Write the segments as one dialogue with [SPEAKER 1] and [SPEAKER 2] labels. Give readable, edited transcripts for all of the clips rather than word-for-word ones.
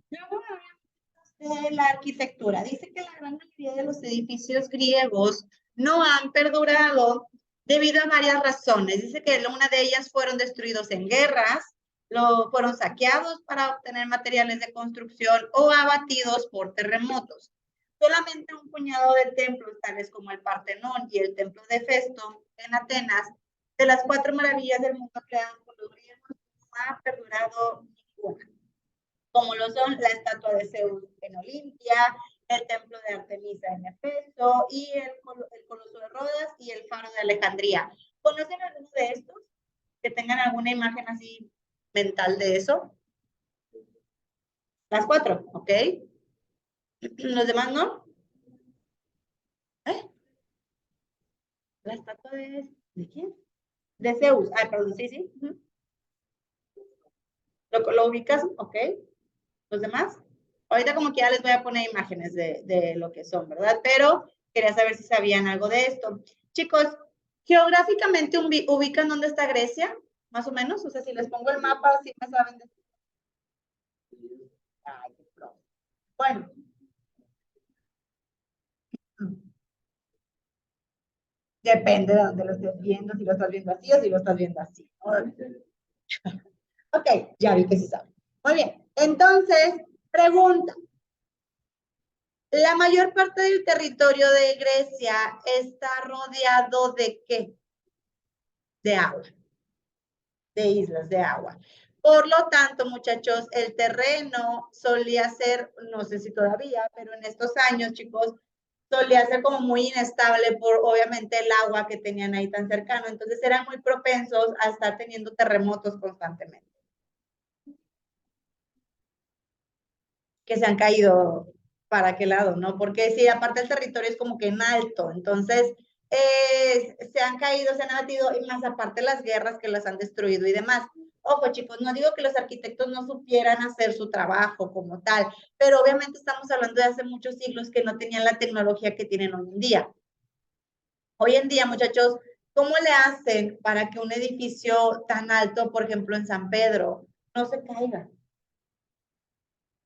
[SPEAKER 1] Luego de la arquitectura. Dice que la gran mayoría de los edificios griegos no han perdurado debido a varias razones. Dice que una de ellas fueron destruidos en guerras, fueron saqueados para obtener materiales de construcción o abatidos por terremotos. Solamente un puñado de templos, tales como el Partenón y el templo de Festo en Atenas, de las 4 maravillas del mundo creadas por los griegos, no ha perdurado ninguna, como lo son la estatua de Zeus en Olimpia, el templo de Artemisa en Efeso y el Coloso de Rodas y el Faro de Alejandría. ¿Conocen alguno de estos? Que tengan alguna imagen así mental de eso. Las 4, ¿ok? ¿Los demás no? ¿Eh? La estatua ¿de quién? De Zeus. Ay, perdón, sí, sí. ¿Lo ubicas? ¿Ok? ¿Los demás? Ahorita como que ya les voy a poner imágenes de lo que son, ¿verdad? Pero quería saber si sabían algo de esto. Chicos, geográficamente ubican dónde está Grecia, más o menos. O sea, si les pongo el mapa, sí me saben de... Ay, qué pro. Bueno. Depende de dónde lo estés viendo, si lo estás viendo así o si lo estás viendo así. Ok, ya vi que sí saben. Muy bien. Entonces, pregunta. La mayor parte del territorio de Grecia está rodeado de ¿qué? De agua, de islas de agua. Por lo tanto, muchachos, el terreno solía ser, no sé si todavía, pero en estos años, chicos, solía ser como muy inestable por obviamente el agua que tenían ahí tan cercano. Entonces eran muy propensos a estar teniendo terremotos constantemente, que se han caído para qué lado, ¿no? Porque sí, aparte el territorio es como que en alto, entonces se han caído, se han abatido, y más aparte las guerras que las han destruido y demás. Ojo, chicos, no digo que los arquitectos no supieran hacer su trabajo como tal, pero obviamente estamos hablando de hace muchos siglos que no tenían la tecnología que tienen hoy en día. Hoy en día, muchachos, ¿cómo le hacen para que un edificio tan alto, por ejemplo, en San Pedro, no se caiga?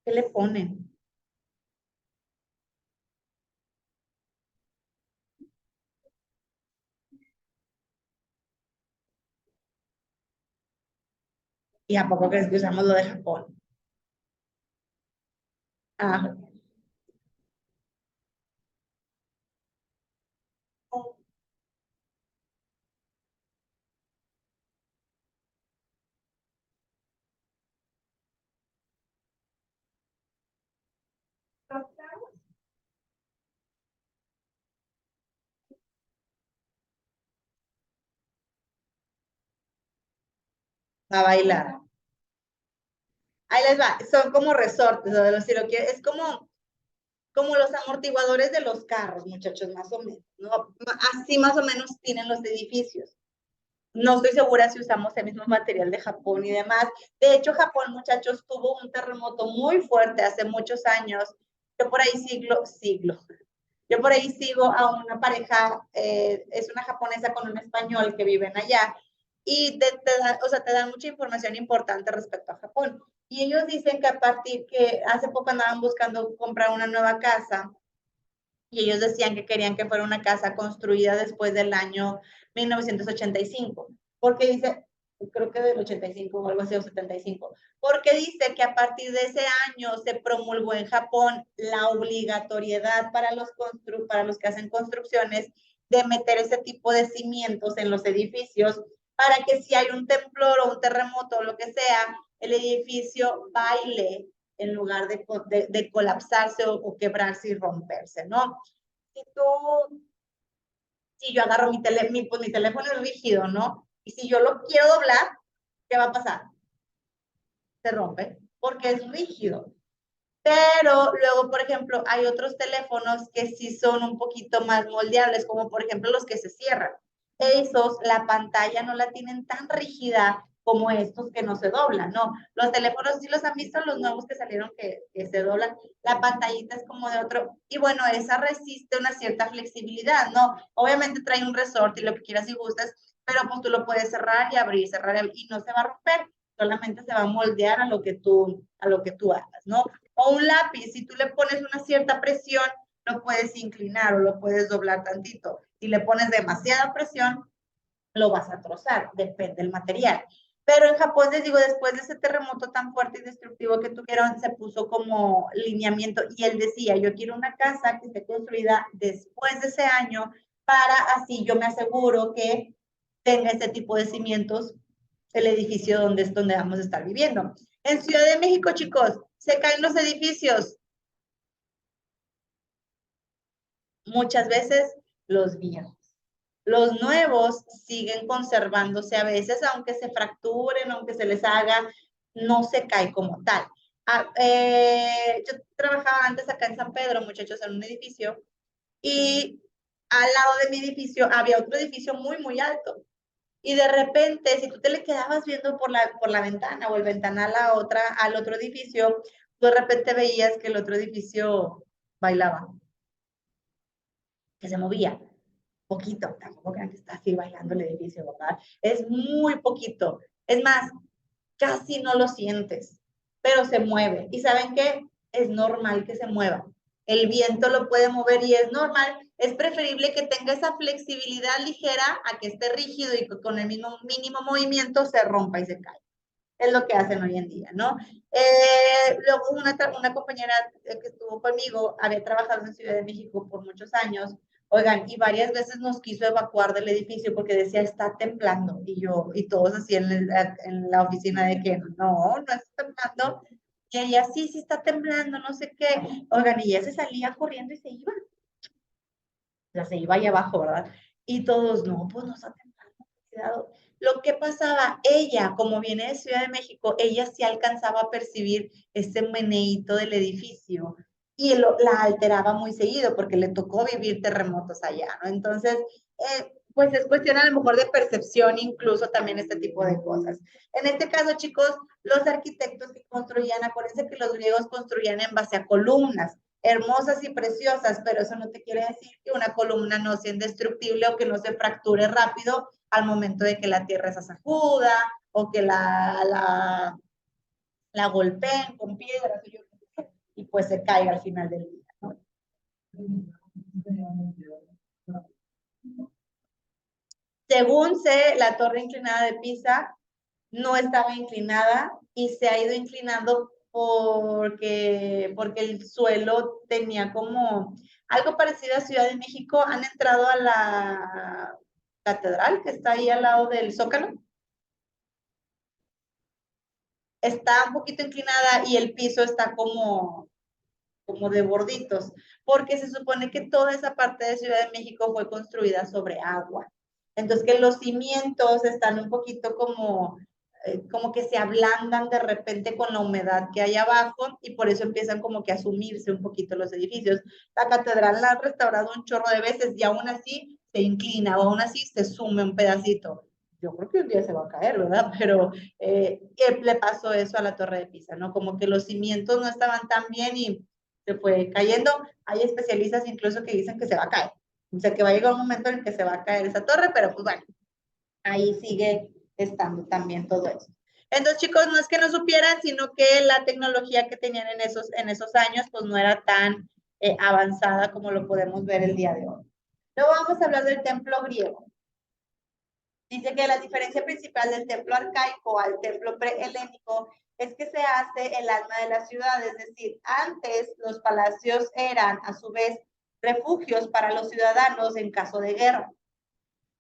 [SPEAKER 1] ¿Qué le ponen? ¿Y a poco crees que usamos lo de Japón? Ah, a bailar. Ahí les va, son como resortes, o de los, si lo que es como los amortiguadores de los carros, muchachos, más o menos, ¿no? Así más o menos tienen los edificios. No estoy segura si usamos el mismo material de Japón y demás. De hecho, Japón, muchachos, tuvo un terremoto muy fuerte hace muchos años. Yo por ahí Yo por ahí sigo a una pareja, es una japonesa con un español que viven allá y o sea, te dan mucha información importante respecto a Japón. Y ellos dicen que a partir que hace poco andaban buscando comprar una nueva casa y ellos decían que querían que fuera una casa construida después del año 1985, porque dice, creo que del 85 o algo así, o 75, porque dice que a partir de ese año se promulgó en Japón la obligatoriedad para los que hacen construcciones de meter ese tipo de cimientos en los edificios para que si hay un temblor o un terremoto o lo que sea, el edificio baile en lugar de colapsarse o quebrarse y romperse, ¿no? Si tú, si yo agarro pues mi teléfono es rígido, ¿no? Y si yo lo quiero doblar, ¿qué va a pasar? Se rompe, porque es rígido. Pero luego, por ejemplo, hay otros teléfonos que sí son un poquito más moldeables, como por ejemplo los que se cierran. Esos, la pantalla no la tienen tan rígida como estos que no se doblan, ¿no? Los teléfonos, sí los han visto, los nuevos que salieron que se doblan, la pantallita es como de otro, y bueno, esa resiste una cierta flexibilidad, ¿no? Obviamente trae un resorte y lo que quieras y gustas, pero pues tú lo puedes cerrar y abrir, y no se va a romper, solamente se va a moldear a lo que tú hagas, ¿no? O un lápiz, si tú le pones una cierta presión, lo puedes inclinar o lo puedes doblar tantito. Si le pones demasiada presión, lo vas a trozar, depende del material. Pero en Japón, les digo, después de ese terremoto tan fuerte y destructivo que tuvieron, se puso como lineamiento y él decía, yo quiero una casa que esté construida después de ese año para así yo me aseguro que tenga ese tipo de cimientos el edificio donde vamos a estar viviendo. En Ciudad de México, chicos, se caen los edificios. Muchas veces los viejos. Los nuevos siguen conservándose a veces, aunque se fracturen, aunque se les haga, no se cae como tal. Yo trabajaba antes acá en San Pedro, muchachos, en un edificio, y al lado de mi edificio había otro edificio muy, muy alto. Y de repente, si tú te le quedabas viendo por la ventana o el ventanal al otro edificio, tú de repente veías que el otro edificio bailaba, que se movía poquito, tampoco crean que está así bailando el edificio, ¿verdad? Es muy poquito. Es más, casi no lo sientes, pero se mueve. ¿Y saben qué? Es normal que se mueva. El viento lo puede mover y es normal. Es preferible que tenga esa flexibilidad ligera a que esté rígido y con el mismo mínimo movimiento se rompa y se cae. Es lo que hacen hoy en día, ¿no? Luego una compañera que estuvo conmigo había trabajado en Ciudad de México por muchos años. Oigan, y varias veces nos quiso evacuar del edificio porque decía, está temblando. Y todos así en la oficina de que no está temblando. Y ella, sí, sí está temblando, no sé qué. Oigan, y ella se salía corriendo y se iba. O sea, se iba ahí abajo, ¿verdad? Y todos, no, pues no está temblando, cuidado. Lo que pasaba, ella, como viene de Ciudad de México, ella sí alcanzaba a percibir ese meneíto del edificio y la alteraba muy seguido porque le tocó vivir terremotos allá, ¿no? Entonces, pues es cuestión a lo mejor de percepción, incluso también este tipo de cosas. En este caso, chicos, los arquitectos que construían, acuérdense que los griegos construían en base a columnas, hermosas y preciosas, pero eso no te quiere decir que una columna no sea indestructible o que no se fracture rápido al momento de que la tierra se sacuda o que la golpeen con piedras y pues se caiga al final del día, ¿no? Según sé, la torre inclinada de Pisa no estaba inclinada y se ha ido inclinando porque el suelo tenía como algo parecido a Ciudad de México. Han entrado a la catedral que está ahí al lado del Zócalo. Está un poquito inclinada y el piso está como de borditos, porque se supone que toda esa parte de Ciudad de México fue construida sobre agua. Entonces que los cimientos están un poquito como que se ablandan de repente con la humedad que hay abajo y por eso empiezan como que a sumirse un poquito los edificios. La catedral la han restaurado un chorro de veces y aún así se inclina o aún así se sume un pedacito. Yo creo que un día se va a caer, ¿verdad? Pero le pasó eso a la Torre de Pisa, ¿no? Como que los cimientos no estaban tan bien y se fue cayendo. Hay especialistas incluso que dicen que se va a caer. O sea, que va a llegar un momento en el que se va a caer esa torre, pero pues bueno, ahí sigue estando también todo eso. Entonces, chicos, no es que no supieran, sino que la tecnología que tenían en esos años, pues no era tan avanzada como lo podemos ver el día de hoy. Luego vamos a hablar del templo griego. Dice que la diferencia principal del templo arcaico al templo prehelénico es que se hace el alma de la ciudad, es decir, antes los palacios eran a su vez refugios para los ciudadanos en caso de guerra.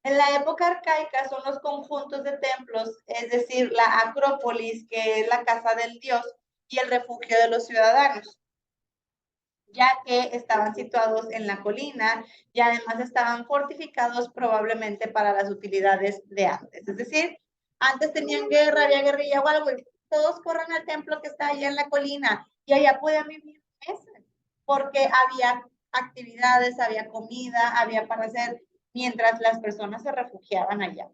[SPEAKER 1] En la época arcaica son los conjuntos de templos, es decir, la acrópolis, que es la casa del dios, y el refugio de los ciudadanos, ya que estaban situados en la colina y además estaban fortificados probablemente para las utilidades de antes. Es decir, antes tenían guerra, había guerrilla o algo, y todos corran al templo que está allá en la colina y allá podían vivir meses, porque había actividades, había comida, había para hacer, mientras las personas se refugiaban allá.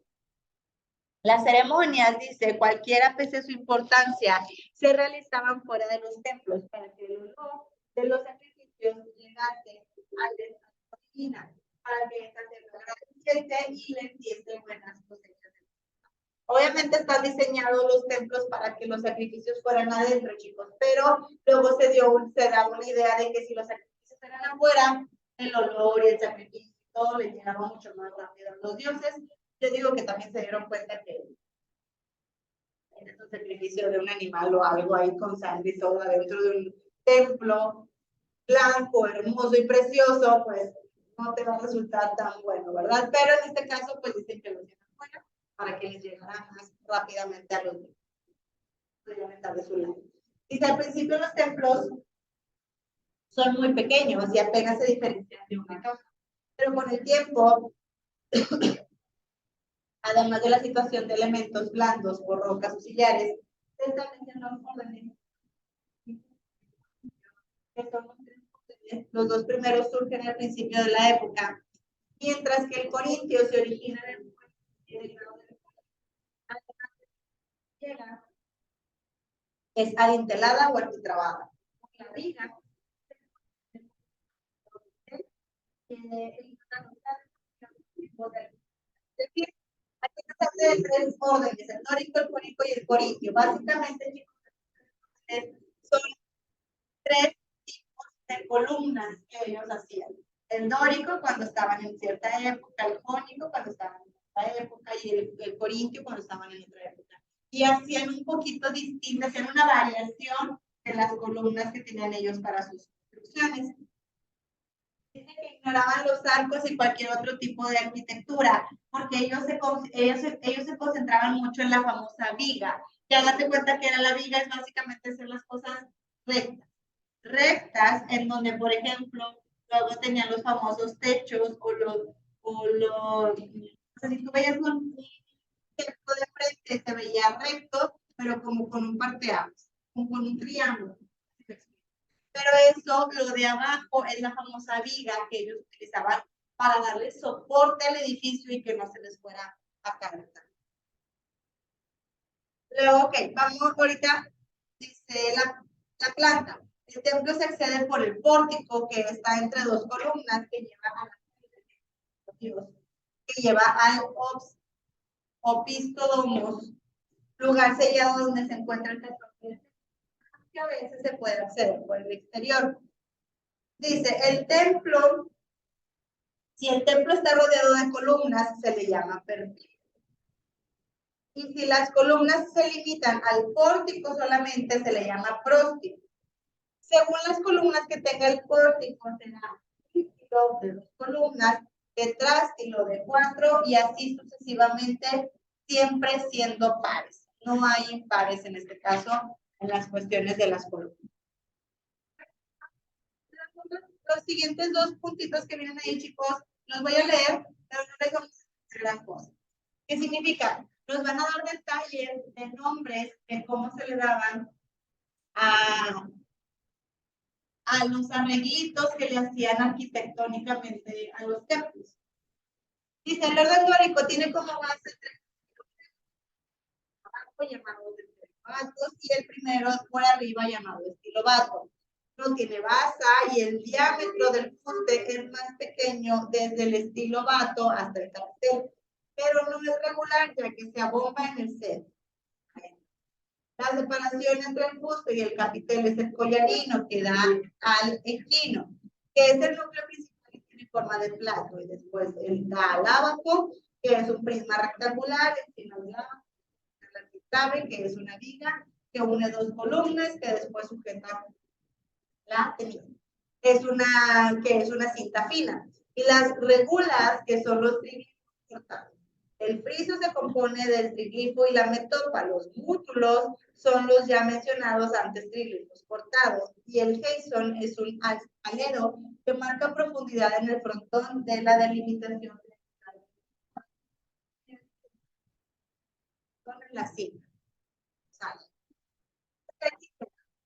[SPEAKER 1] Las ceremonias, dice, cualquiera pese su importancia, se realizaban fuera de los templos para que el olor de los sacrificios llegase al de la cocina, para que esta se agradeciese y les diese buenas cosechas. Obviamente están diseñados los templos para que los sacrificios fueran adentro, chicos, pero luego se da una idea de que si los sacrificios eran afuera, el olor y el sacrificio todo les llegaba mucho más rápido a los dioses. Yo digo que también se dieron cuenta que en un sacrificio de un animal o algo ahí con sangre y todo adentro de un templo blanco, hermoso y precioso, pues no te va a resultar tan bueno, ¿verdad? Pero en este caso, pues dicen que lo llevan fuera para que les llegara más rápidamente a los de su lado. Dice, al principio los templos son muy pequeños y apenas se diferencian de una casa, pero con el tiempo, además de la situación de elementos blandos o rocas o sillares, se establecen los órdenes que son los dos primeros surgen al principio de la época, mientras que el corintio se origina en el es adintelada o arquitrabada. La viga es decir, aquí se habla de tres órdenes, el dórico, el jónico y el corintio. Básicamente, chicos, son tres tipos de columnas que ellos hacían. El dórico cuando estaban en cierta época, el jónico cuando estaban en otra época y el corintio cuando estaban en otra época. Y hacían un poquito distintas, hacían una variación de las columnas que tenían ellos para sus construcciones. Dice que ignoraban los arcos y cualquier otro tipo de arquitectura, porque ellos se concentraban mucho en la famosa viga. Ya date cuenta que era la viga, es básicamente hacer las cosas rectas, en donde, por ejemplo, luego tenían los famosos techos o sea, si tú veías un techo de frente, se veía recto, pero como con un parteaguas, como con un triángulo. Pero eso, lo de abajo, es la famosa viga que ellos utilizaban para darle soporte al edificio y que no se les fuera a caer. Luego, ok, vamos ahorita, dice la planta. El templo se accede por el pórtico que está entre dos columnas que lleva al opistódomos, lugar sellado donde se encuentra el tesoro, que a veces se puede acceder por el exterior. Dice, el templo, si el templo está rodeado de columnas, se le llama perfil. Y si las columnas se limitan al pórtico solamente, se le llama próstico. Según las columnas que tenga el pórtico, será trístilo de 2 columnas, tetrástilo de 4 y así sucesivamente, siempre siendo pares. No hay impares en este caso en las cuestiones de las columnas. Los siguientes dos puntitos que vienen ahí, chicos, los voy a leer, pero no les vamos a decir gran cosa. ¿Qué significa? Nos van a dar detalles de nombres, de cómo se le daban a los arreglitos que le hacían arquitectónicamente a los templos. Dice, el orden dórico tiene como base tres llamados estilobatos y el primero por arriba llamado estilobato. No tiene base y el diámetro del fuste es más pequeño desde el estilobato hasta el capitel, pero no es regular ya que se abomba en el centro. La separación entre el fuste y el capitel es el collarino que da al equino, que es el núcleo principal y tiene forma de plato, y después da al ábaco, que es un prisma rectangular, encima del ábaco, que es una viga que une dos columnas que después sujeta la tenisión. Que es una cinta fina. Y las regulas, que son los triglifos cortados. El friso se compone del triglifo y la metopa. Los mútulos son los ya mencionados antes triglifos cortados. Y el geison es un alero que marca profundidad en el frontón de la delimitación con la cinta.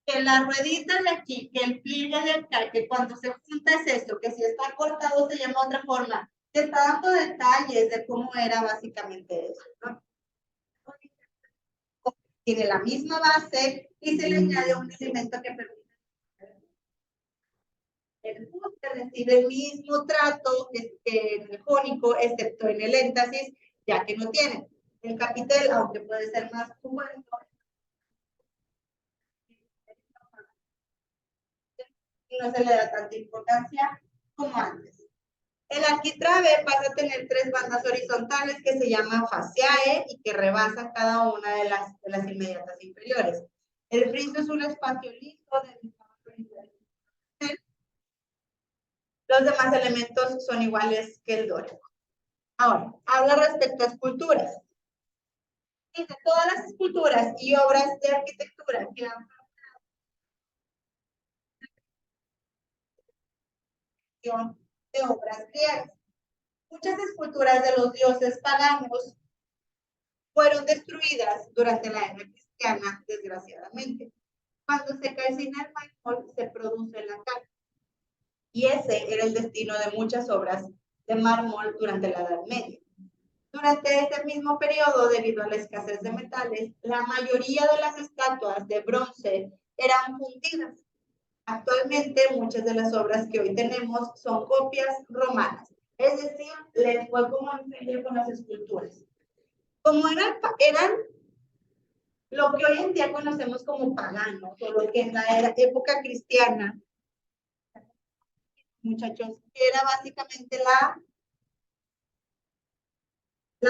[SPEAKER 1] Que la ruedita de aquí, que el pliegue de acá, que cuando se junta es esto, que si está cortado se llama otra forma. Te está dando detalles de cómo era básicamente eso, ¿no? Tiene la misma base y se le añade un elemento que permite. El fuste recibe el mismo trato que en el jónico, excepto en el énfasis, ya que no tiene. El capitel, aunque puede ser más bueno, y no se le da tanta importancia como antes. El arquitrabe pasa a tener 3 bandas horizontales que se llaman faciae y que rebasan cada una de las inmediatas inferiores. El friso es un espacio liso de los demás elementos son iguales que el dórico. Ahora, habla respecto a esculturas. Dice, todas las esculturas y obras de arquitectura que han de obras griegas. Muchas esculturas de los dioses paganos fueron destruidas durante la era cristiana, desgraciadamente. Cuando se calcina el mármol, se produce la cal. Y ese era el destino de muchas obras de mármol durante la Edad Media. Durante ese mismo periodo, debido a la escasez de metales, la mayoría de las estatuas de bronce eran fundidas. Actualmente, muchas de las obras que hoy tenemos son copias romanas. Es decir, les fue como en feria con las esculturas. Como eran lo que hoy en día conocemos como paganos, o lo que en la época cristiana, muchachos, era básicamente la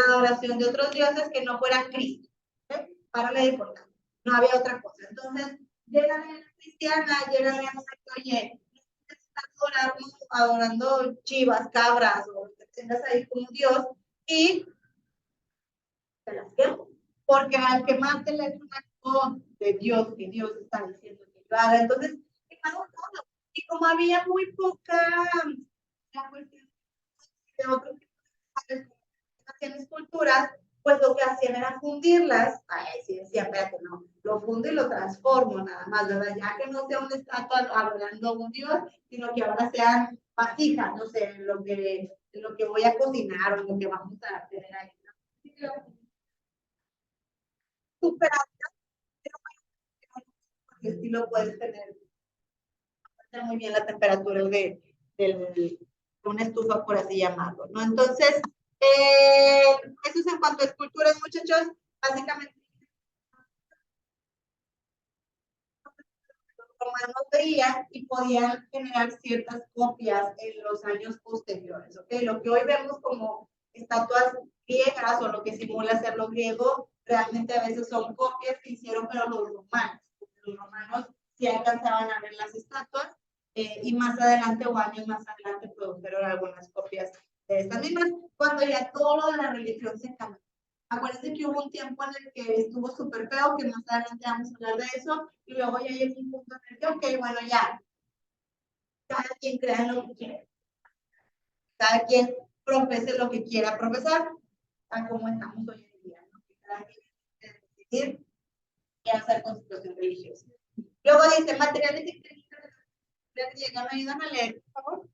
[SPEAKER 1] adoración de otros dioses que no fueran Cristo. ¿Okay? Para la importancia. No había otra cosa. Entonces, llega la era cristiana, llega la era oye, estás adorando chivas, cabras, o lo que tengas ahí como Dios, y te las quemo. Porque al quemártela es un acto de Dios, que Dios está diciendo que lo haga. Entonces, quemamos todo. Y como había muy poca la cuestión de otros tipos de esculturas, pues lo que hacían era fundirlas. Ay, sí, decía, espérate, no, lo fundo y lo transformo nada más, ¿verdad? Ya que no sea una estatua adorando a un dios, sino que ahora sean vasijas, no sé, lo que voy a cocinar o lo que vamos a tener ahí. ¿No? Súper porque sí lo puedes tener muy bien la temperatura de una estufa, por así llamarlo, ¿no? Entonces, eso es en cuanto a esculturas, muchachos. Básicamente, los romanos veían y podían generar ciertas copias en los años posteriores, ¿ok? Lo que hoy vemos como estatuas griegas o lo que simula ser lo griego, realmente a veces son copias que hicieron, pero los romanos. Los romanos sí alcanzaban a ver las estatuas y más adelante o años más adelante produjeron algunas copias de estas mismas, cuando ya todo lo de la religión se cambió. Acuérdense que hubo un tiempo en el que estuvo súper feo, que más adelante vamos a hablar de eso, y luego ya llegó un punto en el que, ok, bueno, ya, cada quien crea en lo que quiere, cada quien profese lo que quiera profesar, tal como estamos hoy en día, ¿no? Que cada quien quiere decidir qué hacer con su situación religiosa. Luego dice, materiales y técnicas de griega, ¿me ayudan a leer, por favor?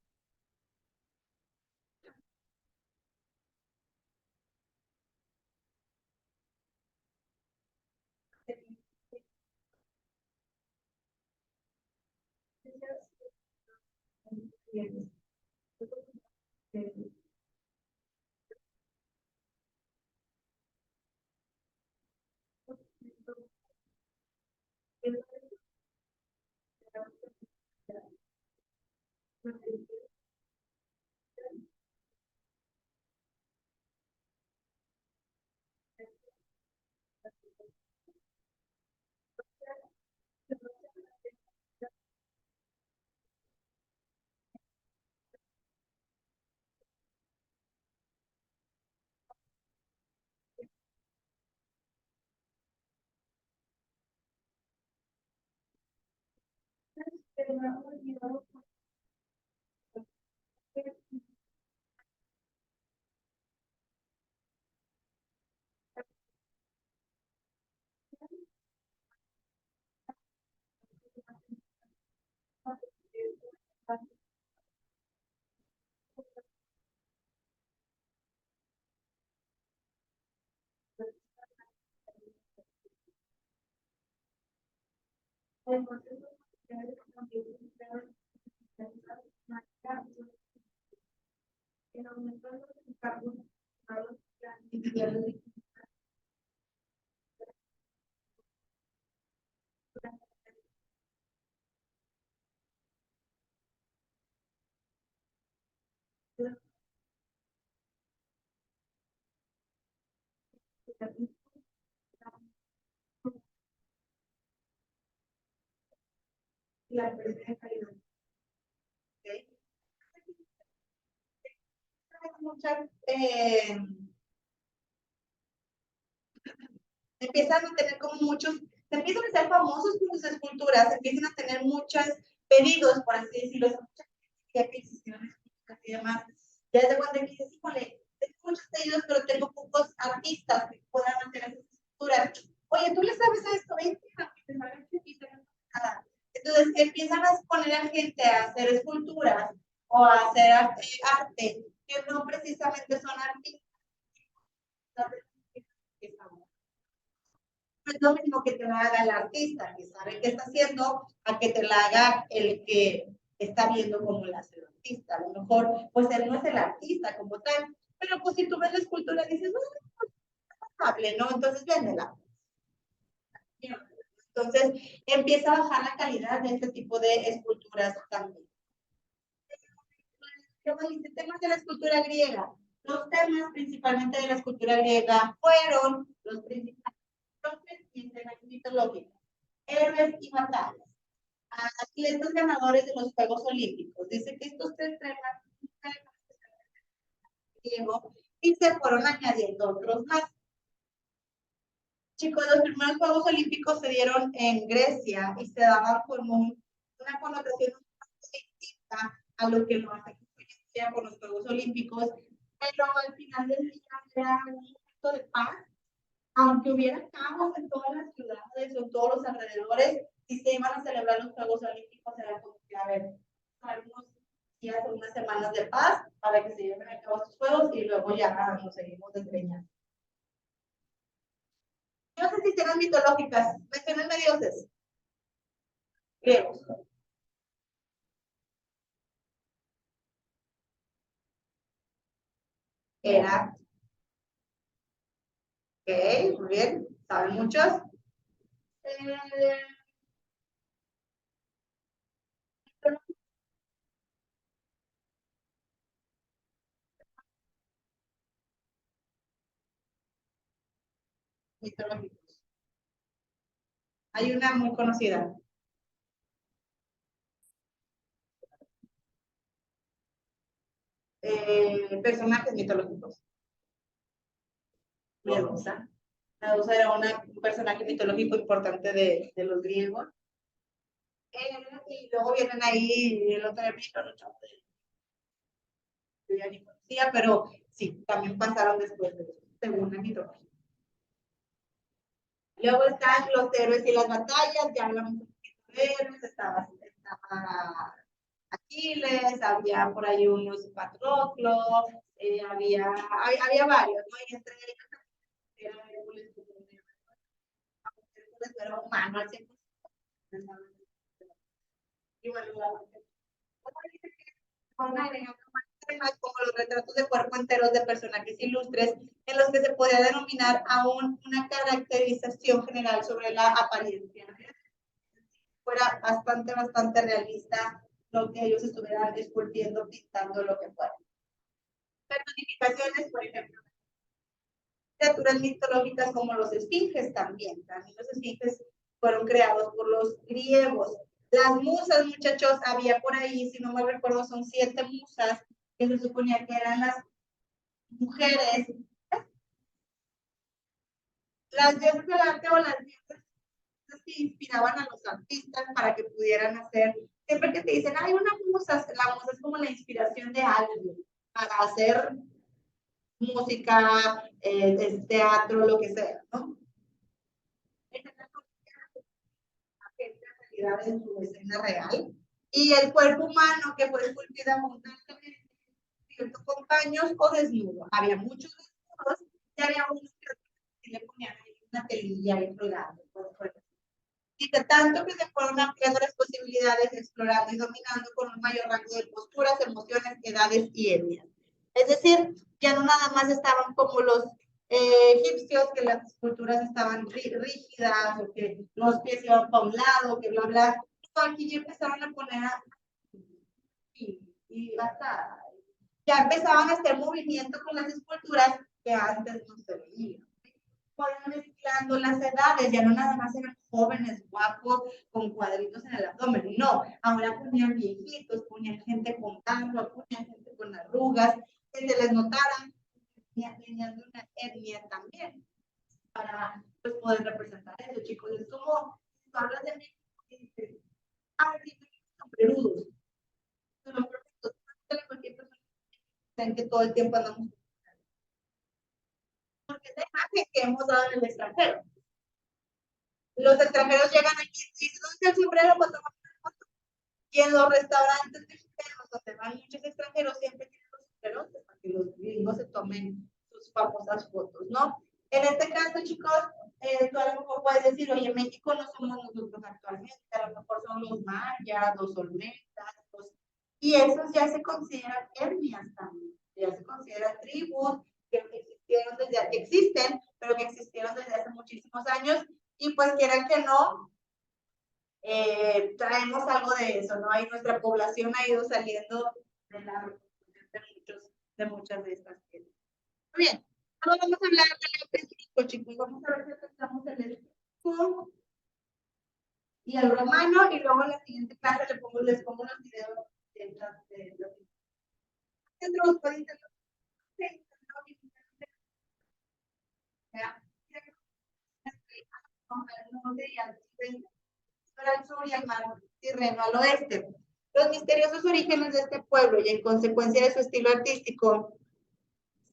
[SPEAKER 1] La calidad. ¿Okay? Muchas, empiezan a tener como muchos, empiezan a ser famosos por sus esculturas, empiezan a tener muchos pedidos, por así decirlo, muchas adquisiciones y demás. Ya de cuando dices, híjole, tengo muchos pedidos, pero tengo pocos artistas que puedan hacer esas esculturas. Oye, ¿tú le sabes a esto? Entonces empiezan a poner a gente a hacer esculturas o a hacer arte que no precisamente son artistas. No es lo mismo que te la haga el artista, que sabe qué está haciendo, a que te la haga el que está viendo cómo la hace el artista. A lo mejor, pues él no es el artista como tal, pero pues si tú ves la escultura dices, no, es amable, ¿no? Entonces véndela. Entonces empieza a bajar la calidad de este tipo de esculturas también. Temas de la escultura griega. Los temas principalmente de la escultura griega fueron los principales mitológicos, héroes y batallas. Atletas ganadores de los Juegos Olímpicos. Dice que estos tres temas y se fueron añadiendo otros más. Chicos, los primeros Juegos Olímpicos se dieron en Grecia y se daban como una connotación distinta a lo que lo hace con los Juegos Olímpicos, pero al final del día era un momento de paz, aunque hubiera caos en todas las ciudades o en todos los alrededores, si se iban a celebrar los Juegos Olímpicos, era como que, a ver, algunos días o unas semanas de paz para que se lleven a cabo estos Juegos y luego ya nos seguimos desgreñando. Dioses y escenas mitológicas, menciónenme dioses. Griegos. Era. Ok, muy bien. ¿Saben muchos? Mitológicos. Hay una muy conocida. Personajes mitológicos. Medusa. Medusa era un personaje mitológico importante de los griegos. Y luego vienen ahí el otro mito, ¿no? Yo ya ni conocía, pero sí, también pasaron después de según la mitología. Luego están los héroes y las batallas, ya hablamos de héroes, estaba Aquiles, había por ahí unos Patroclo, había varios, ¿no? Y entre ellos era Hércules, era humano al 100%. Y bueno, como los retratos de cuerpo enteros de personajes ilustres en los que se podía denominar aún una caracterización general sobre la apariencia. Fuera bastante realista lo que ellos estuvieran esculpiendo, pintando, lo que fuera. Personificaciones, por ejemplo, criaturas mitológicas como los esfinges también los esfinges fueron creados por los griegos. Las musas, muchachos, había por ahí, si no me recuerdo, son 7 musas que se suponía que eran las mujeres, las diosas del arte o las diosas que inspiraban a los artistas para que pudieran hacer, siempre que te dicen, hay una musa, la musa es como la inspiración de alguien para hacer música, teatro, lo que sea, ¿no? En su escena real. Y el cuerpo humano que fue esculpido abundantemente, cierto con paños o desnudo. Había muchos desnudos y había unos que le ponían ahí una telilla y colgando. Y de tanto que se fueron ampliando las posibilidades, explorando y dominando con un mayor rango de posturas, emociones, edades y etnias. Es decir, ya no nada más estaban como los egipcios, que las esculturas estaban rígidas, o que los pies iban para un lado, que bla, bla. Aquí ya empezaron a poner y hasta ya empezaban a hacer movimiento con las esculturas que antes no se veían. Fueron mezclando las edades, ya no nada más eran jóvenes, guapos, con cuadritos en el abdomen, no, ahora ponían viejitos, ponían gente con barba, ponían gente con arrugas, que se les notara, tenían una etnia también, para pues, poder representar eso, chicos. Es como, si tú hablas de México, dices, son peludos, son perfectos, cualquier persona que todo el tiempo andamos, porque es la imagen que hemos dado en el extranjero. Los extranjeros llegan aquí y dicen, ¿dónde está el sombrero para tomar una foto? Y en los restaurantes mexicanos donde van muchos extranjeros siempre tienen los sombreros para que los gringos se tomen sus famosas fotos, ¿no? En este caso, chicos, tú a lo mejor puedes decir, oye, México no somos nosotros actualmente, a lo mejor son los mayas, los olmecas, y esos ya se consideran etnias también, ya se consideran tribus que existieron desde, que existen, pero que existieron desde hace muchísimos años, y pues quieran que no, traemos algo de eso, ¿no? Ahí nuestra población ha ido saliendo de la de muchas de estas cosas. Muy bien, ahora vamos a hablar del arte griego, chicos. Vamos a ver si empezamos el griego y el romano, y luego en la siguiente clase les pongo los videos de los al sur y al mar Tirreno al oeste. Los misteriosos orígenes de este pueblo y en consecuencia de su estilo artístico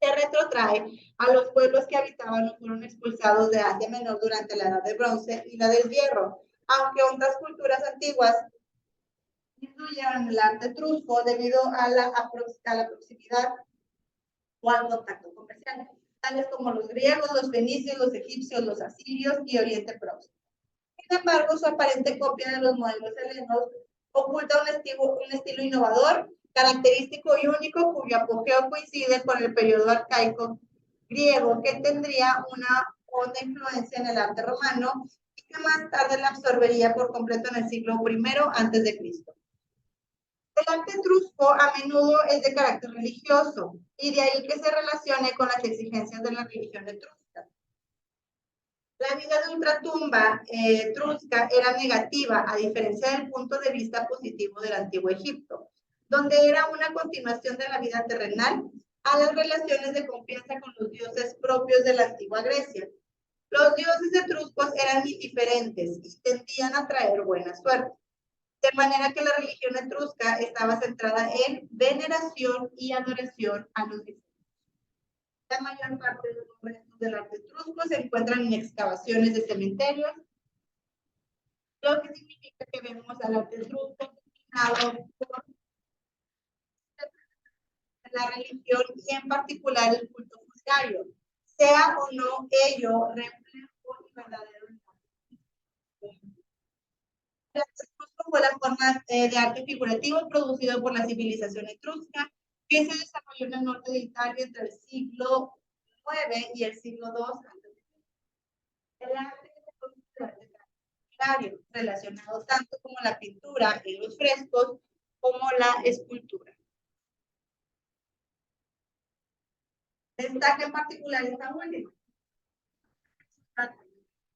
[SPEAKER 1] se retrotrae a los pueblos que habitaban o fueron expulsados de Asia Menor durante la Edad del Bronce y la del Hierro, aunque otras culturas antiguas influyeron en el arte etrusco debido a la proximidad o al contacto comercial, tales como los griegos, los fenicios, los egipcios, los asirios y Oriente Próximo. Sin embargo, su aparente copia de los modelos helenos oculta un estilo innovador, característico y único, cuyo apogeo coincide con el periodo arcaico griego, que tendría una honda influencia en el arte romano y que más tarde la absorbería por completo en el siglo I a.C. El arte etrusco a menudo es de carácter religioso, y de ahí que se relacione con las exigencias de la religión etrusca. La vida de ultratumba etrusca era negativa, a diferencia del punto de vista positivo del antiguo Egipto, donde era una continuación de la vida terrenal a las relaciones de confianza con los dioses propios de la antigua Grecia. Los dioses etruscos eran indiferentes y tendían a traer buena suerte, de manera que la religión etrusca estaba centrada en veneración y adoración a los dioses. La mayor parte de los restos del arte etrusco se encuentran en excavaciones de cementerios, lo que significa que vemos al arte etrusco dominado por la religión y en particular el culto funerario, sea o no ello reflejo y verdadero. El arte etrusco fue la forma de arte figurativo producido por la civilización etrusca, que se desarrolló en el norte de Italia entre el siglo IX y el siglo II a.C. El arte relacionado tanto como la pintura en los frescos como la escultura. Destaca en particular esta última.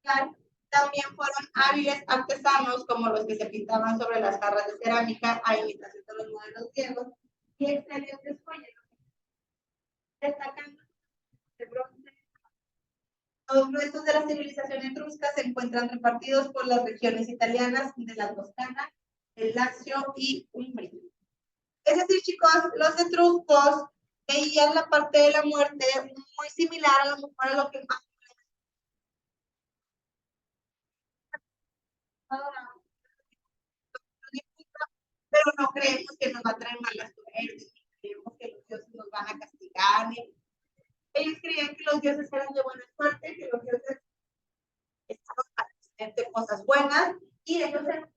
[SPEAKER 1] También fueron hábiles artesanos como los que se pintaban sobre las jarras de cerámica a imitación de los modelos griegos y excelentes joyeros, destacando el bronce. Los restos de la civilización etrusca se encuentran repartidos por las regiones italianas de la Toscana, el Lacio y Umbria. Es decir, chicos, los etruscos veían la parte de la muerte muy similar a lo mejor a lo que más pero no creemos que nos va a traer malas suertes, creemos que los dioses nos van a castigar. Ellos creían que los dioses eran de buena suerte, que los dioses estaban para hacer cosas buenas, y ellos eran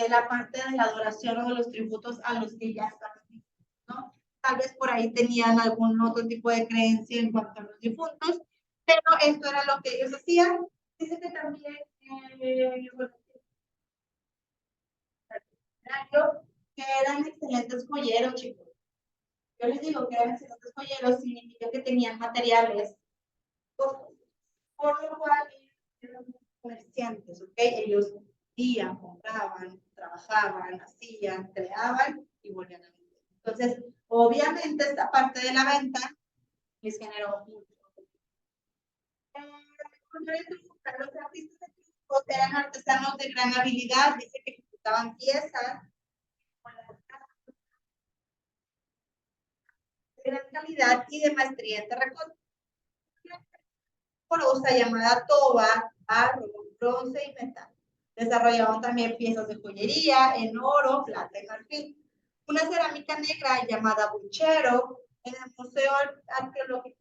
[SPEAKER 1] la parte de la adoración o de los tributos a los que ya están vivos, ¿no? Tal vez por ahí tenían algún otro tipo de creencia en cuanto a los difuntos, pero esto era lo que ellos hacían. Dice que también, bueno, que eran excelentes joyeros, chicos. Yo les digo que eran excelentes joyeros, significa que tenían materiales, por lo cual eran comerciantes, ¿ok? Ellos iban, compraban, trabajaban, hacían, creaban y volvían a vender. Entonces, obviamente, esta parte de la venta les generó mucho. Los artistas de Trujillo eran artesanos de gran habilidad, dice que ejecutaban piezas de gran calidad y de maestría en terracota. Porosa llamada toba, barro, bronce y metal. Desarrollaban también piezas de joyería en oro, plata y marfil. Una cerámica negra llamada buchero en el Museo Arqueológico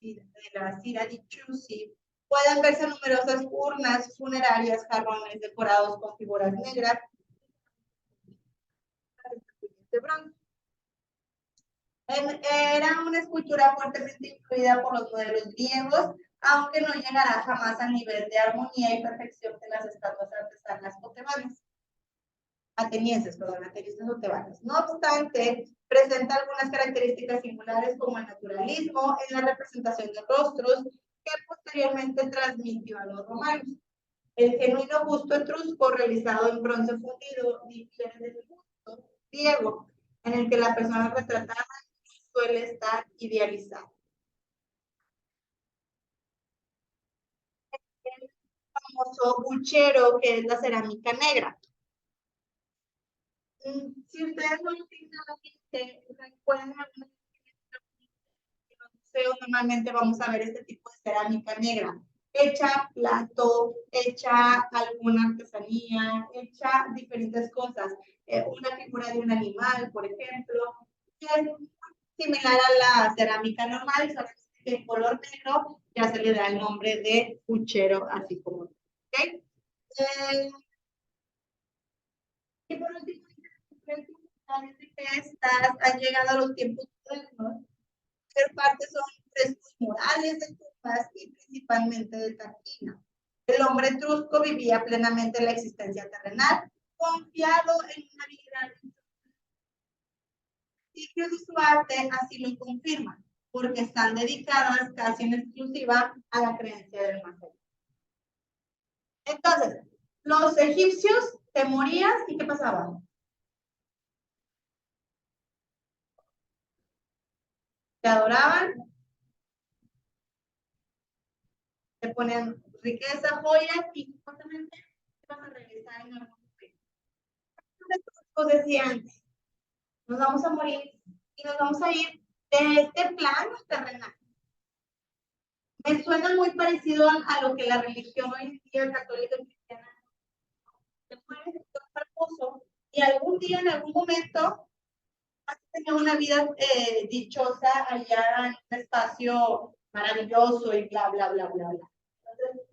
[SPEAKER 1] de la Sira di Chiusi. Pueden verse numerosas urnas funerarias, jarrones decorados con figuras negras de bronce. Era una escultura fuertemente influida por los modelos griegos, aunque no llegará jamás al nivel de armonía y perfección de las estatuas artesanas o tebanas. Atenienses o tebanas. No obstante, presenta algunas características singulares como el naturalismo en la representación de rostros que posteriormente transmitió a los romanos. El genuino busto etrusco realizado en bronce fundido difiere del busto griego, en el que la persona retratada suele estar idealizada. El famoso buchero, que es la cerámica negra. Si ustedes no lo tienen a la mente, recuerden en los museos normalmente vamos a ver este tipo de cerámica negra, hecha plato, hecha alguna artesanía, hecha diferentes cosas, una figura de un animal, por ejemplo, que es similar a la cerámica normal, solamente que en color negro ya se le da el nombre de puchero, así como. ¿Okay? Y por último, desde que estas han llegado a los tiempos modernos, ser parte son frescos murales de tumbas y principalmente de Tarquina. El hombre etrusco vivía plenamente la existencia terrenal, confiado en una vida. Y que su arte así lo confirma, porque están dedicadas casi en exclusiva a la creencia del más allá. Entonces, los egipcios te morías y ¿qué pasaba? Te adoraban, te ponían riqueza, joyas y justamente te vas a regresar en algún momento. Los decían, nos vamos a morir y nos vamos a ir de este plano terrenal. Me suena muy parecido a lo que la religión hoy en día católica y cristiana te mueres de pozo y algún día, en algún momento, vas a tener una vida dichosa allá en un espacio maravilloso y bla, bla, bla, bla, bla. Entonces,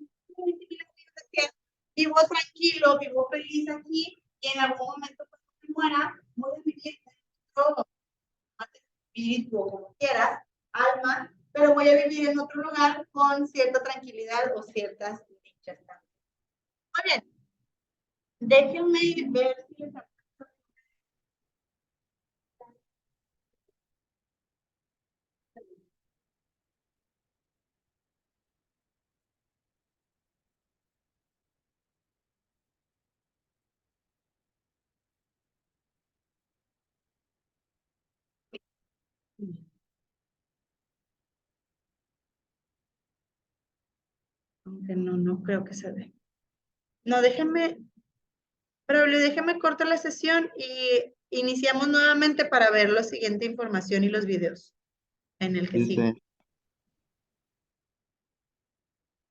[SPEAKER 1] vivo tranquilo, vivo feliz aquí y en algún momento cuando me muera, voy a vivir todo, espíritu o como quieras, alma, pero voy a vivir en otro lugar con cierta tranquilidad o ciertas dichas también. Muy bien. Déjenme ver si les aunque no creo que se dé. No, déjenme, pero déjenme cortar la sesión y iniciamos nuevamente para ver la siguiente información y los videos en el que sigue.